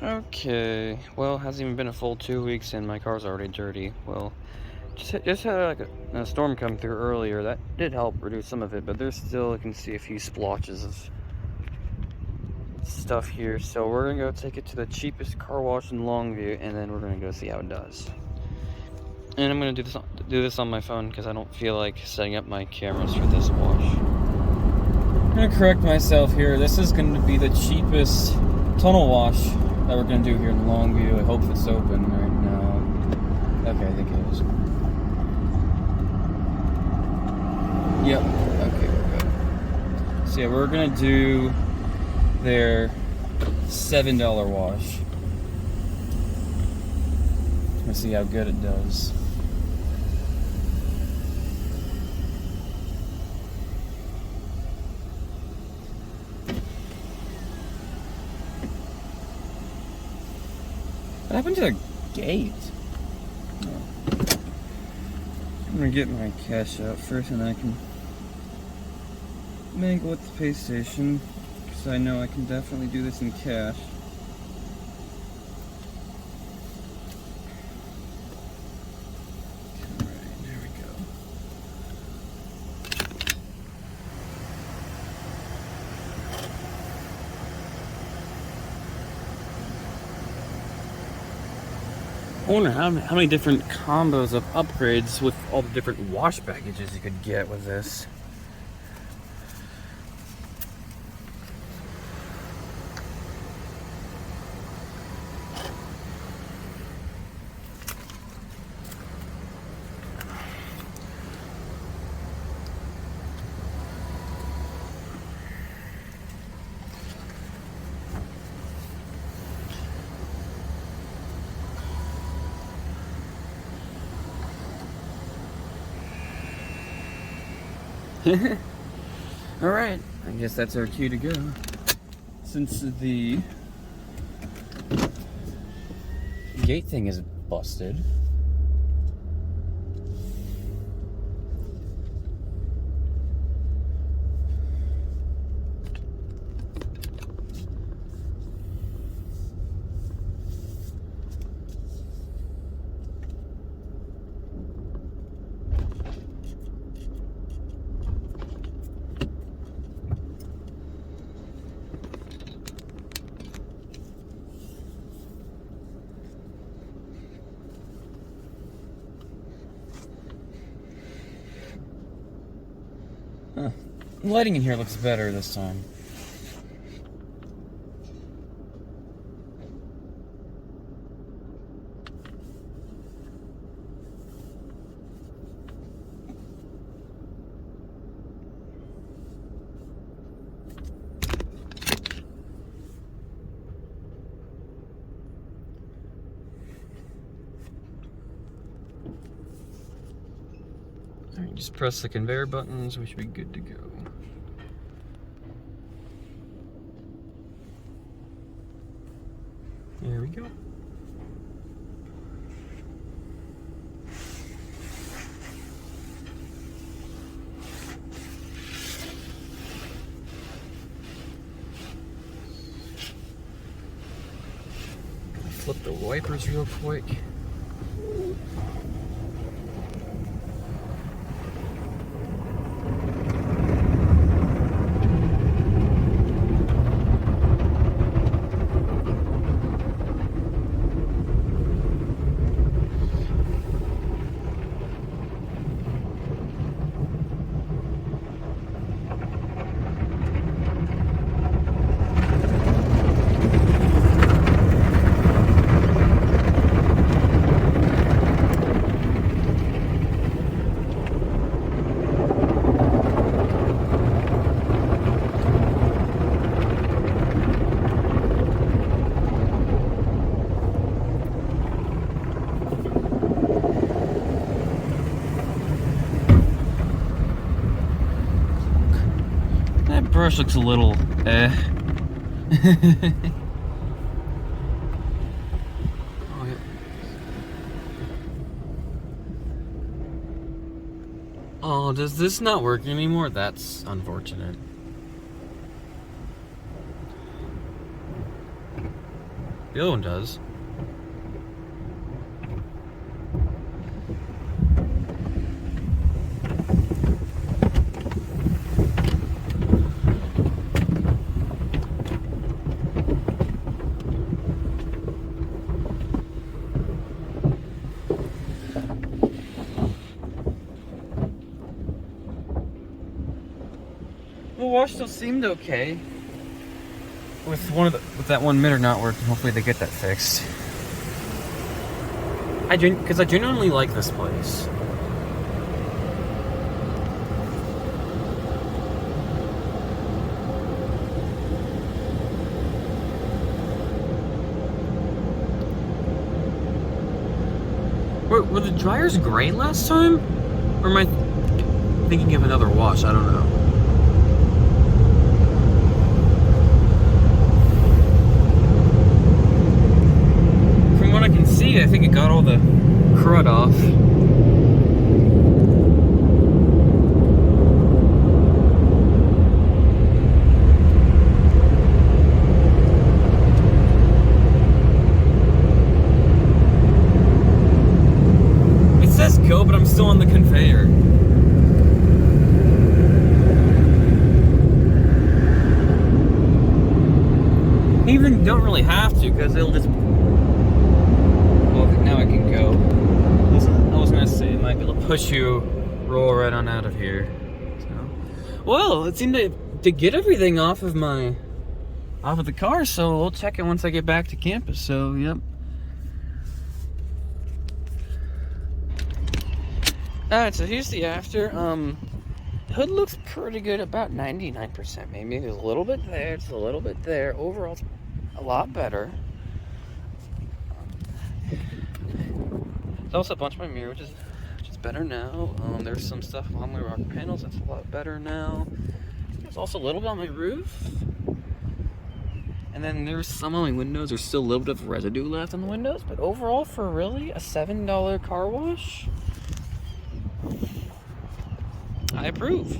Okay, well, hasn't even been a full 2 weeks and my car's already dirty. Well, just had like a storm come through earlier. That did help reduce some of it, but there's still, you can see a few splotches of stuff here. So we're gonna go take it to the cheapest car wash in Longview, and then we're gonna go see how it does. And I'm gonna do this on my phone because I don't feel like setting up my cameras for this wash. I'm gonna correct myself here. This is going to be the cheapest tunnel wash that we're going to do here in Longview. I hope it's open right now. Okay, I think it is. Yep. Okay, we're good. So yeah, we're going to do their $7 wash. Let's see how good it does. What happened to the gate? Oh. I'm gonna get my cash out first, and I can make with the pay station, because I know I can definitely do this in cash. Alright, there we go. I wonder how many different combos of upgrades with all the different wash packages you could get with this. Alright, I guess that's our cue to go. Since the gate thing is busted. Huh. The lighting in here looks better this time. Alright, just press the conveyor buttons, we should be good to go. There we go. Flip the wipers real quick. Brush looks a little oh, yeah. Oh, does this not work anymore? That's unfortunate. The other one does. The wash still seemed okay. With that one mirror not working, hopefully they get that fixed. Because I genuinely like this place. Were the dryers gray last time? Or am I thinking of another wash? I don't know. From what I can see, I think it got all the crud off. Go, but I'm still on the conveyor. Even don't really have to, because it'll just... Well, now I can go. I was gonna say it might be able to push you, roll right on out of here. So, well, it seemed to get everything off of the car, so we'll check it once I get back to campus. So, yep. Alright, so here's the after. Hood looks pretty good, about 99% maybe. There's a little bit there, it's a little bit there. Overall, it's a lot better. There's also a bunch of my mirror, which is better now. There's some stuff on my rocker panels that's a lot better now. There's also a little bit on my roof. And then there's some on my windows. There's still a little bit of residue left on the windows, but overall, for really a $7 car wash, I approve.